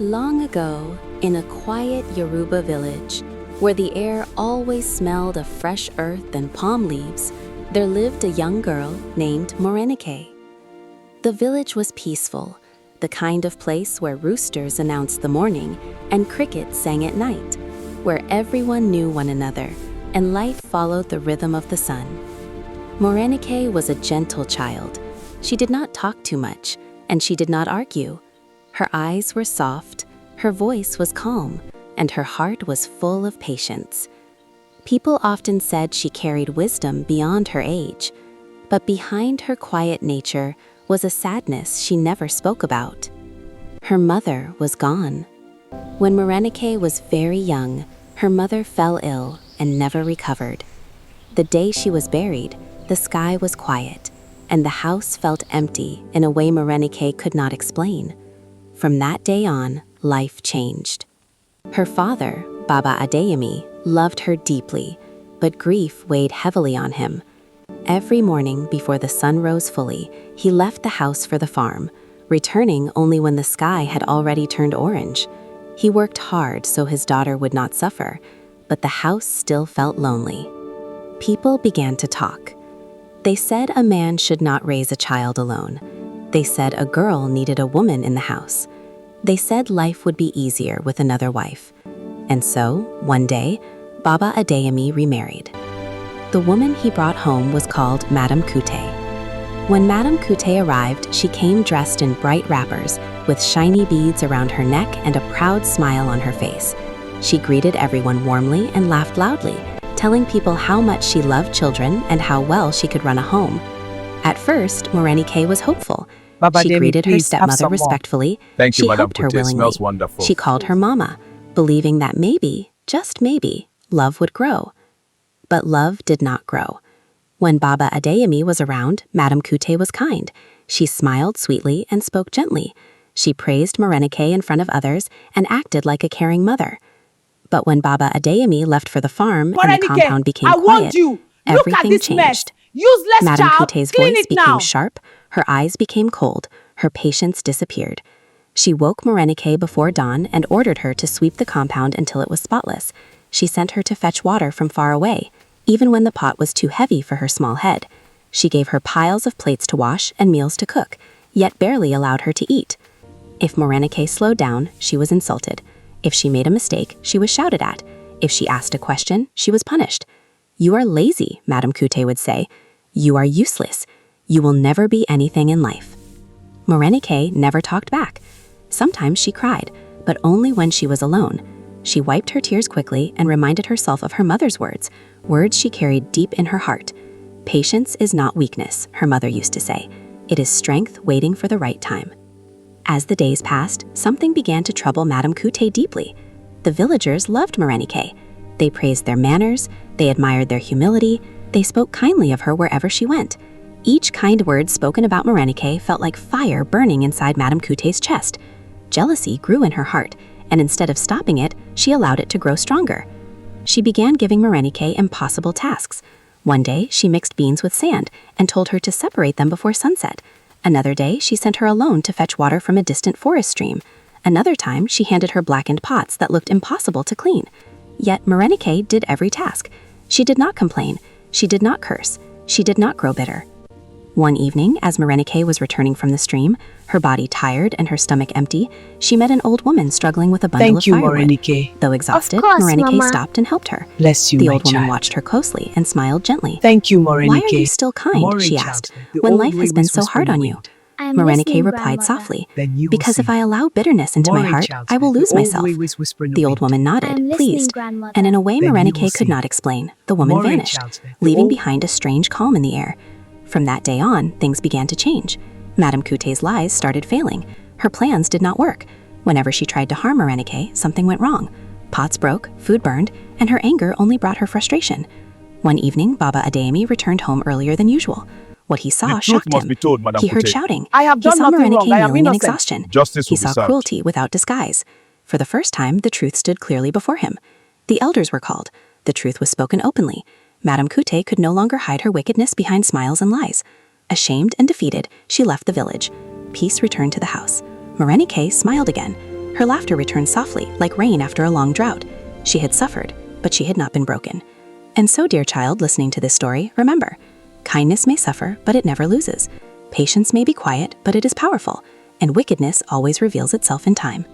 Long ago, in a quiet Yoruba village, where the air always smelled of fresh earth and palm leaves, there lived a young girl named Morenike. The village was peaceful, the kind of place where roosters announced the morning and crickets sang at night, where everyone knew one another and life followed the rhythm of the sun. Morenike was a gentle child. She did not talk too much, and she did not argue. Her eyes were soft, her voice was calm, and her heart was full of patience. People often said she carried wisdom beyond her age, but behind her quiet nature was a sadness she never spoke about. Her mother was gone. When Morenike was very young, her mother fell ill and never recovered. The day she was buried, the sky was quiet, and the house felt empty in a way Morenike could not explain. From that day on, life changed. Her father, Baba Adeyemi, loved her deeply, but grief weighed heavily on him. Every morning before the sun rose fully, he left the house for the farm, returning only when the sky had already turned orange. He worked hard so his daughter would not suffer, but the house still felt lonely. People began to talk. They said a man should not raise a child alone. They said a girl needed a woman in the house. They said life would be easier with another wife. And so, one day, Baba Adeyemi remarried. The woman he brought home was called Madame Kute. When Madame Kute arrived, she came dressed in bright wrappers, with shiny beads around her neck and a proud smile on her face. She greeted everyone warmly and laughed loudly, telling people how much she loved children and how well she could run a home. At first, Morenike was hopeful. She greeted her stepmother respectfully. Thank you, She Madame helped her Kute. willingly. Smells wonderful. She called her mama, believing that maybe, just maybe, love would grow. But love did not grow. When Baba Adeyemi was around, Madame Kute was kind. She smiled sweetly and spoke gently. She praised Morenike in front of others and acted like a caring mother. But when Baba Adeyemi left for the farm and the compound became quiet, everything changed. Madame Kute's voice became sharp, her eyes became cold, her patience disappeared. She woke Morenike before dawn and ordered her to sweep the compound until it was spotless. She sent her to fetch water from far away, even when the pot was too heavy for her small head. She gave her piles of plates to wash and meals to cook, yet barely allowed her to eat. If Morenike slowed down, she was insulted. If she made a mistake, she was shouted at. If she asked a question, she was punished. "You are lazy," Madame Kute would say. "You are useless. You will never be anything in life." Morenike never talked back. Sometimes she cried, but only when she was alone. She wiped her tears quickly and reminded herself of her mother's words she carried deep in her heart. "Patience is not weakness," her mother used to say. "It is strength waiting for the right time." As the days passed, something began to trouble Madame Kute deeply. The villagers loved Morenike. They praised their manners, they admired their humility, they spoke kindly of her wherever she went. Each kind word spoken about Morenike felt like fire burning inside Madame Kute's chest. Jealousy grew in her heart, and instead of stopping it, she allowed it to grow stronger. She began giving Morenike impossible tasks. One day, she mixed beans with sand and told her to separate them before sunset. Another day, she sent her alone to fetch water from a distant forest stream. Another time, she handed her blackened pots that looked impossible to clean. Yet Morenike did every task. She did not complain. She did not curse. She did not grow bitter. One evening, as Morenike was returning from the stream, her body tired and her stomach empty, she met an old woman struggling with a bundle of firewood. Morenike. Though exhausted, Of course, Morenike Mama. stopped and helped her. Bless you, The my old woman child. watched her closely and smiled gently. Thank you, Morenike. "Why are you still kind?" Morenike, she asked, the "when old life has way been was so hard on whispering you?" wind. I'm Morenike listening, replied Grandmother. softly, Then you will "Because if see. I allow bitterness into my heart, Morenike, I will lose the old myself." way was whispering The old wind. woman nodded, I'm listening, pleased, Grandmother. and in a way Then you will Morenike see. could not explain, the woman Morenike, vanished, the leaving old- behind a strange calm in the air. From that day on, things began to change. Madame Kute's lies started failing. Her plans did not work. Whenever she tried to harm Morenike, something went wrong. Pots broke, food burned, and her anger only brought her frustration. One evening, Baba Adeyemi returned home earlier than usual. What he saw The truth shocked must him. be told, Madame He heard Kute. shouting. I have He done saw nothing Morenike wrong. I am kneeling in innocent. exhaustion. Justice He will be saw served. cruelty without disguise. For the first time, the truth stood clearly before him. The elders were called. The truth was spoken openly. Madame Kute could no longer hide her wickedness behind smiles and lies. Ashamed and defeated, she left the village. Peace returned to the house. Morenike smiled again. Her laughter returned softly, like rain after a long drought. She had suffered, but she had not been broken. And so, dear child, listening to this story, remember, kindness may suffer, but it never loses. Patience may be quiet, but it is powerful. And wickedness always reveals itself in time.